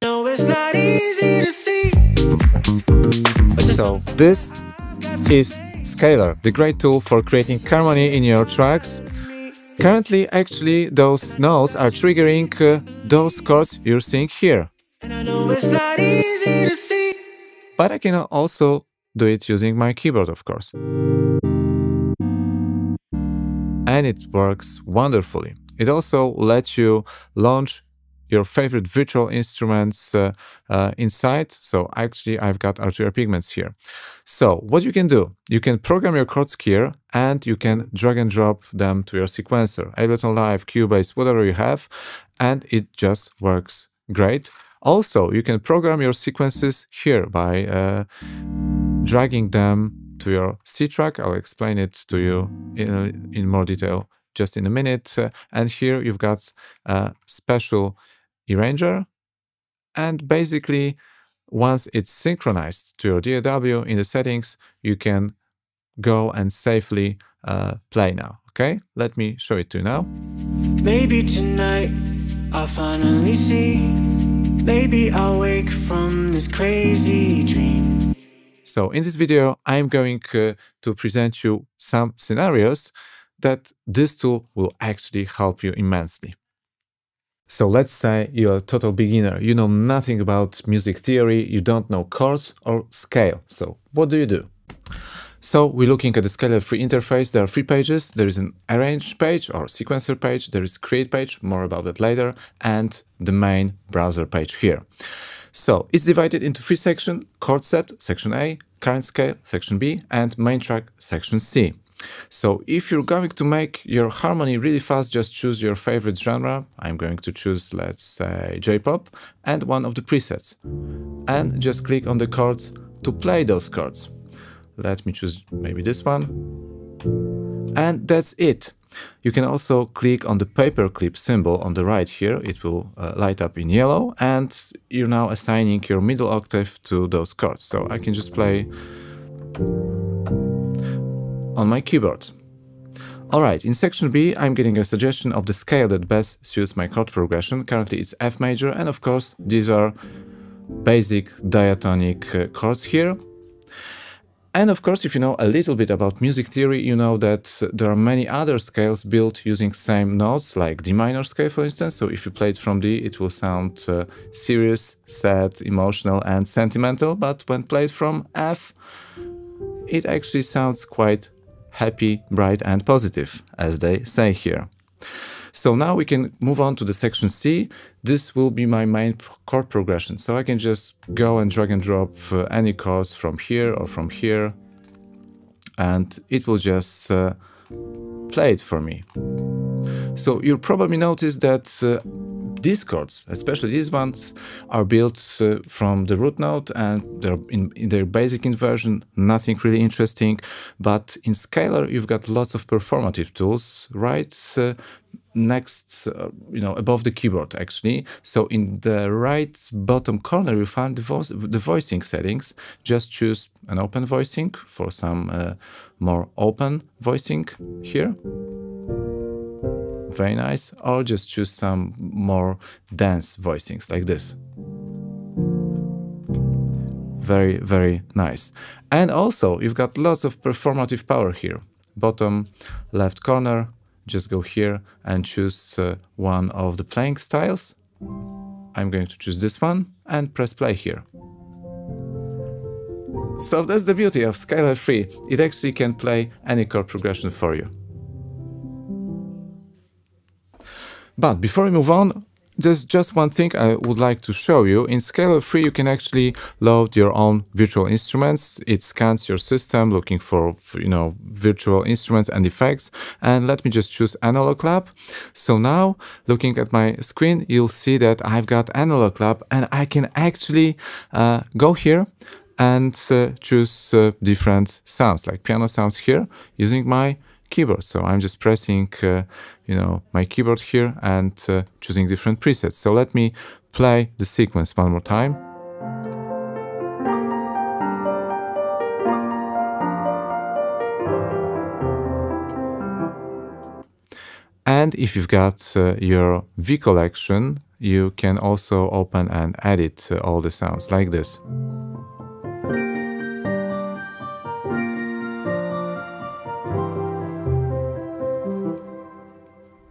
No, it's not easy to see. So this is Scalar, the great tool for creating harmony in your tracks. Currently, actually, those notes are triggering those chords you're seeing here. And I know it's not easy to see. But I can also do it using my keyboard, of course. And it works wonderfully. It also lets you launch your favorite virtual instruments inside. So actually, I've got arterial pigments here. So what you can do, you can program your chords here and you can drag and drop them to your sequencer, Ableton Live, Cubase, whatever you have, and it just works great. Also, you can program your sequences here by dragging them to your C track. I'll explain it to you in more detail just in a minute. And here you've got a special arranger. And basically, once it's synchronized to your DAW in the settings, you can go and safely play now. Okay, let me show it to you now. Maybe tonight I'll finally see. Maybe I'll wake from this crazy dream. So in this video, I'm going to present you some scenarios that this tool will actually help you immensely. So let's say you're a total beginner, you know nothing about music theory, you don't know chords or scale. So what do? So we're looking at the Scalar free interface. There are 3 pages. There is an arrange page or sequencer page. There is create page, more about that later, and the main browser page here. So it's divided into 3 sections: chord set, section A, current scale, section B, and main track, section C. So if you're going to make your harmony really fast, just choose your favorite genre. I'm going to choose, let's say, J-pop, and one of the presets. And just click on the chords to play those chords. Let me choose maybe this one. And that's it. You can also click on the paperclip symbol on the right here. It will light up in yellow, and you're now assigning your middle octave to those chords. So I can just play on my keyboard. Alright, in section B, I'm getting a suggestion of the scale that best suits my chord progression. Currently it's F major, and of course these are basic diatonic chords here. And of course, if you know a little bit about music theory, you know that there are many other scales built using same notes, like D minor scale, for instance. So if you play it from D, it will sound serious, sad, emotional, and sentimental. But when played from F, it actually sounds quite happy, bright, and positive, as they say here. So now we can move on to the section C. This will be my main chord progression. So I can just go and drag and drop any chords from here or from here, and it will just play it for me. So you'll probably notice that these chords, especially these ones, are built from the root note, and they're in their basic inversion, nothing really interesting. But in Scalar, you've got lots of performative tools right next, above the keyboard, actually. So in the right bottom corner, you find the voicing settings. Just choose an open voicing for some more open voicing here. Very nice. Or just choose some more dense voicings like this. Very, very nice. And also, you've got lots of performative power here. Bottom left corner, just go here and choose one of the playing styles. I'm going to choose this one and press play here. So that's the beauty of Scalar Free. It actually can play any chord progression for you. But before we move on, there's just one thing I would like to show you. In Scalar Free, you can actually load your own virtual instruments. It scans your system looking for, virtual instruments and effects. And let me just choose Analog Lab. So now, looking at my screen, you'll see that I've got Analog Lab, and I can actually go here and choose different sounds, like piano sounds here, using my keyboard. So I'm just pressing, my keyboard here and choosing different presets. So let me play the sequence one more time. And if you've got your V collection, you can also open and edit all the sounds like this.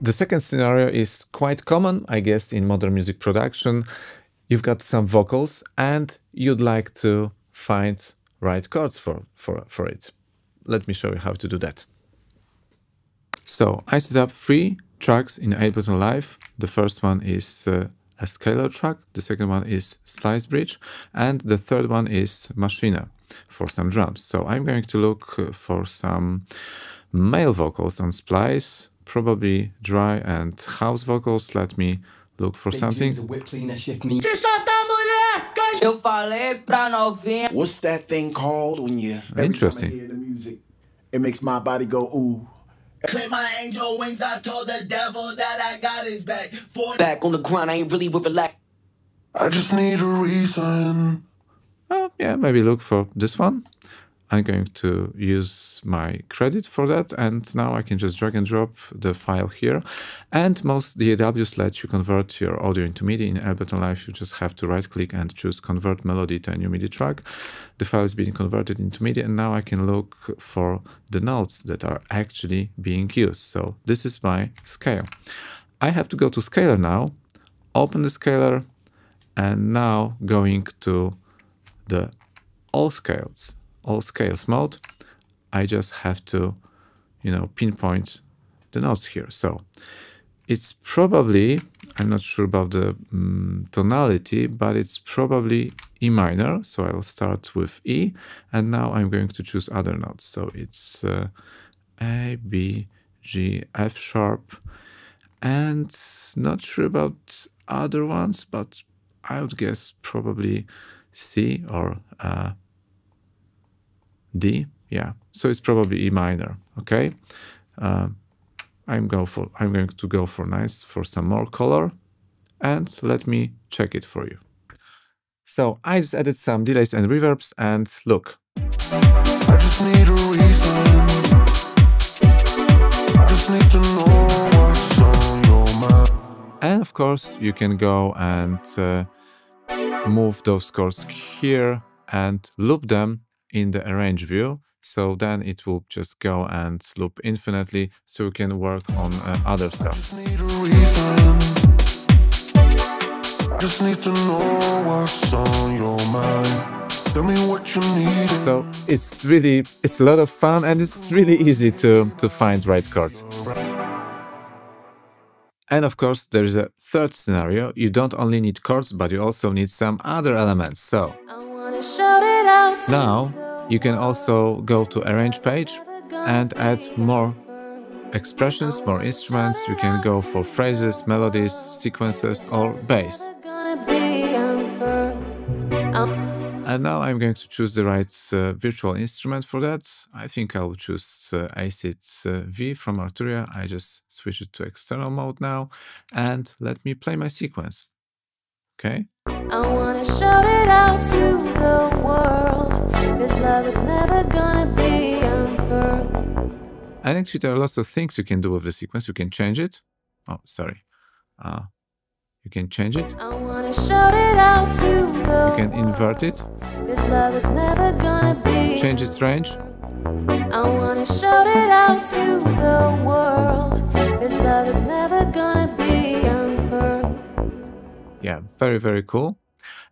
The second scenario is quite common, I guess, in modern music production. You've got some vocals and you'd like to find right chords for it. Let me show you how to do that. So I set up 3 tracks in Ableton Live. The first one is a scalar track, the second one is splice bridge, and the third one is machina for some drums. So I'm going to look for some male vocals on splice, probably dry and house vocals. Let me look for something. What's that thing called when you... Interesting. Every time I hear the music, it makes my body go ooh. Clip my angel wings, I told the devil that I got his back. Back on the grind, I ain't really with relax. I just need a reason. Yeah, maybe look for this one. I'm going to use my credit for that, and now I can just drag and drop the file here. And most DAWs let you convert your audio into MIDI. In Ableton Live, you just have to right-click and choose Convert Melody to a new MIDI track. The file is being converted into MIDI, and now I can look for the notes that are actually being used. So this is my scale. I have to go to Scalar now, open the Scalar, and now going to the all scales mode, I just have to, pinpoint the notes here. So it's probably, I'm not sure about the tonality, but it's probably E minor. So I will start with E, and now I'm going to choose other notes. So it's A, B, G, F sharp, and not sure about other ones, but I would guess probably C or D. Yeah, so it's probably E minor. Okay, I'm going to go for some more color, and let me check it for you. So I just added some delays and reverbs, and look. I just need a reason. I just need to know what's on your mind. And of course, you can go and move those chords here and loop them in the arrange view. So then it will just go and loop infinitely, so you can work on other stuff. Just need a reason. Just need to know what's on your mind. Tell me what you need. So it's a lot of fun, and it's really easy to find right chords. And of course, there is a third scenario. You don't only need chords, but you also need some other elements. So now you can also go to arrange page and add more expressions, more instruments. You can go for phrases, melodies, sequences, or bass. And now I'm going to choose the right virtual instrument for that. I think I'll choose Acid V from Arturia. I just switch it to external mode now, and let me play my sequence. Okay. I wanna shout it out to the world. This love is never gonna be unfurled. And actually, there are lots of things you can do with the sequence. You can change it. Oh, sorry. You can change it. I wanna shout it out to the You can invert it. This love is never gonna be Change its range. I wanna shout it out to the world. This love is never gonna be unfurled. Yeah, very, very cool.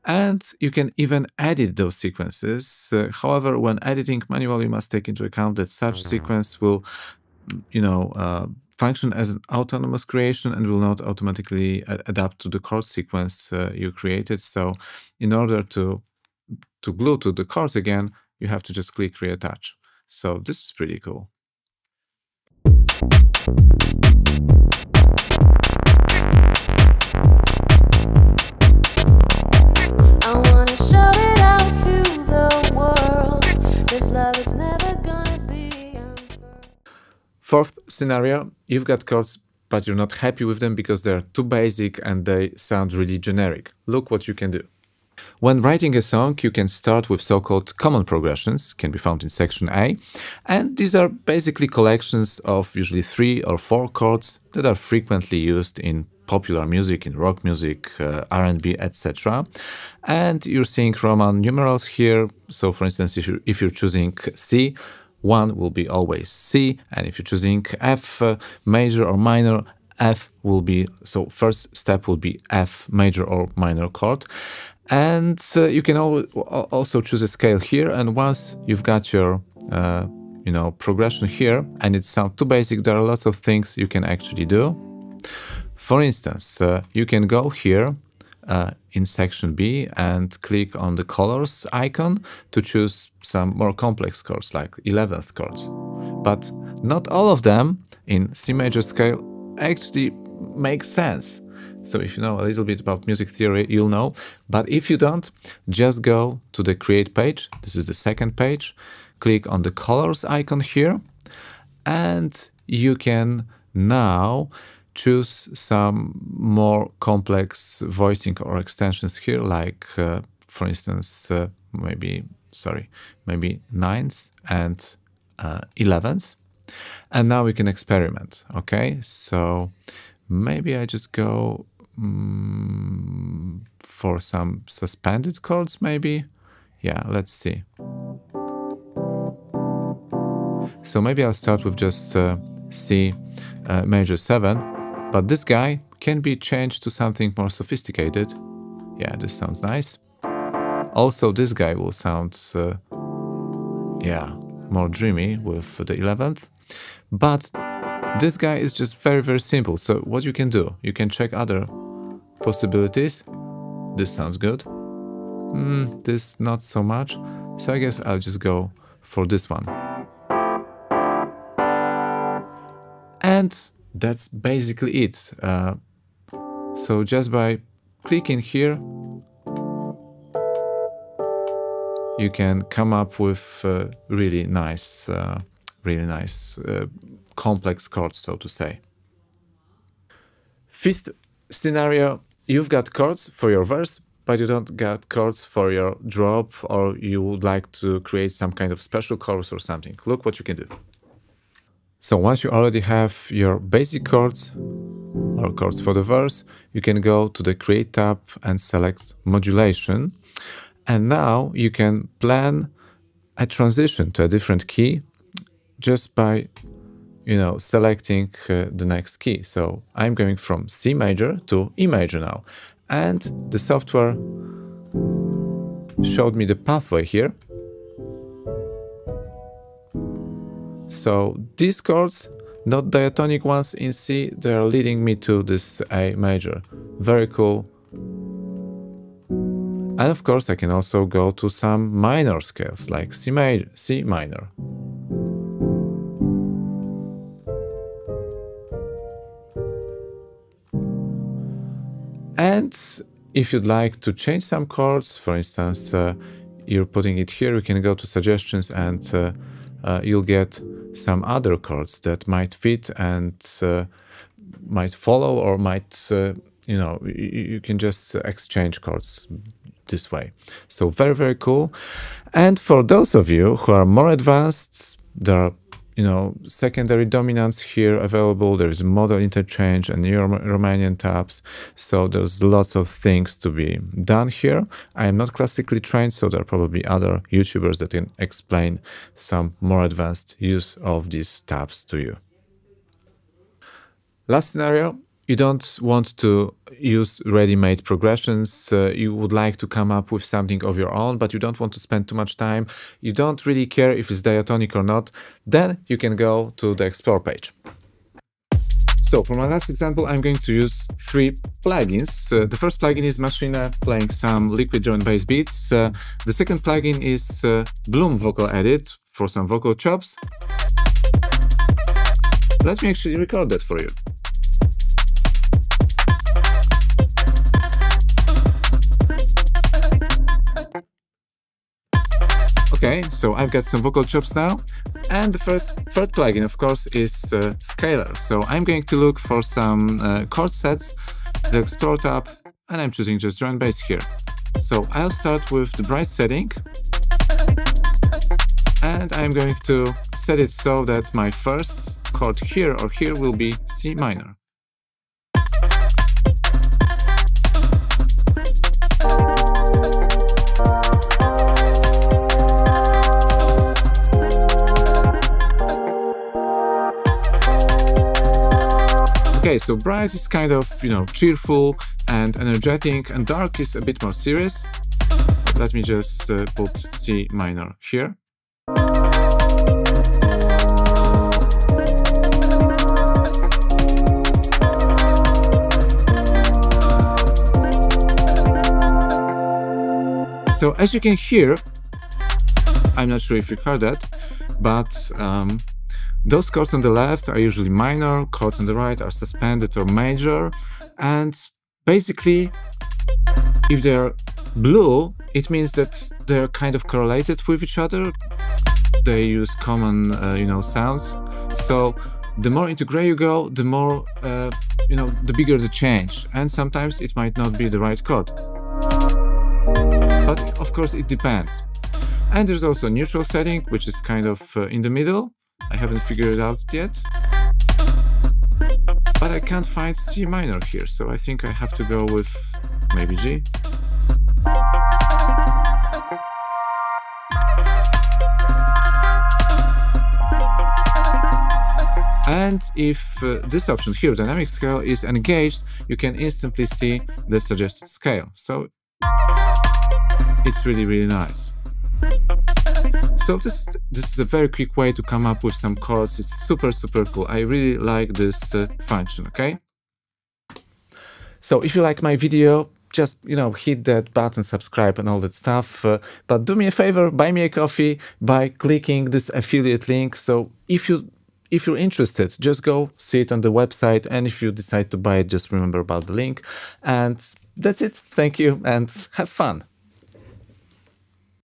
And you can even edit those sequences. However, when editing manually, you must take into account that such sequence will, function as an autonomous creation and will not automatically adapt to the chord sequence you created. So in order to glue to the chords again, you have to just click reattach. So this is pretty cool. I wanna shout it out to the world. This love is never gonna be unfurled. Fourth scenario, you've got chords, but you're not happy with them because they're too basic and they sound really generic. Look what you can do. When writing a song, you can start with so-called common progressions, can be found in section A, and these are basically collections of usually 3 or 4 chords that are frequently used in popular music, in rock music, R&B, etc. And you're seeing Roman numerals here. So for instance, if you're choosing C, 1 will be always C, and if you're choosing F major or minor, F will be, so first step will be F major or minor chord. And you can also choose a scale here, and once you've got your progression here, and it sounds too basic, there are lots of things you can actually do. For instance, you can go here in section B and click on the colors icon to choose some more complex chords like 11th chords. But not all of them in C major scale actually make sense. So if you know a little bit about music theory, you'll know. But if you don't, just go to the create page. This is the second page. Click on the colors icon here, and you can now choose some more complex voicing or extensions here, like for instance, maybe 9s and 11s. And now we can experiment. Okay, so maybe I just go for some suspended chords, maybe. Yeah, let's see. So maybe I'll start with just C major 7, but this guy can be changed to something more sophisticated. Yeah, this sounds nice. Also, this guy will sound, more dreamy with the 11th. But this guy is just very, very simple. So what you can do, you can check other possibilities. This sounds good. This not so much. So I guess I'll just go for this one. And that's basically it. So just by clicking here, you can come up with really nice complex chords, so to say. Fifth scenario, you've got chords for your verse, but you don't get chords for your drop, or you would like to create some kind of special chorus or something. Look what you can do. So once you already have your basic chords or chords for the verse, you can go to the Create tab and select Modulation. And now you can plan a transition to a different key just by, selecting the next key. So I'm going from C major to E major now. And the software showed me the pathway here. So these chords, not diatonic ones in C, they are leading me to this A major. Very cool. And of course I can also go to some minor scales like C minor. And if you'd like to change some chords, for instance, you're putting it here, you can go to suggestions and you'll get some other chords that might fit and might follow, or might, you can just exchange chords this way. So very, very cool. And for those of you who are more advanced, there are, secondary dominants here available. There is modal interchange and Romanian tabs. So there's lots of things to be done here. I am not classically trained, so there are probably other YouTubers that can explain some more advanced use of these tabs to you. Last scenario. You don't want to use ready-made progressions, you would like to come up with something of your own, but you don't want to spend too much time, you don't really care if it's diatonic or not, then you can go to the Explore page. So for my last example, I'm going to use 3 plugins. The first plugin is Machine playing some liquid drum and bass beats. The second plugin is Bloom Vocal Edit for some vocal chops. Let me actually record that for you. Okay, so I've got some vocal chops now, and the third plugin, of course, is Scalar. So I'm going to look for some chord sets, the Explore tab, and I'm choosing just drum and bass here. So I'll start with the bright setting, and I'm going to set it so that my first chord here or here will be C minor. Okay, so bright is kind of, you know, cheerful and energetic, and dark is a bit more serious. Let me just put C minor here. So as you can hear, I'm not sure if you heard that, but those chords on the left are usually minor, chords on the right are suspended or major, and basically, if they're blue, it means that they're kind of correlated with each other. They use common, you know, sounds. So the more into gray you go, the more, you know, the bigger the change, and sometimes it might not be the right chord. But of course it depends. And there's also a neutral setting, which is kind of in the middle. I haven't figured it out yet. But I can't find C minor here, so I think I have to go with maybe G. And if this option here, dynamic scale, is engaged, you can instantly see the suggested scale. So it's really, really nice. So this is a very quick way to come up with some chords. It's super, super cool. I really like this function, okay? So if you like my video, just, you know, hit that button, subscribe and all that stuff. But do me a favor, buy me a coffee by clicking this affiliate link. So if you're interested, just go see it on the website. And if you decide to buy it, just remember about the link. And that's it. Thank you and have fun.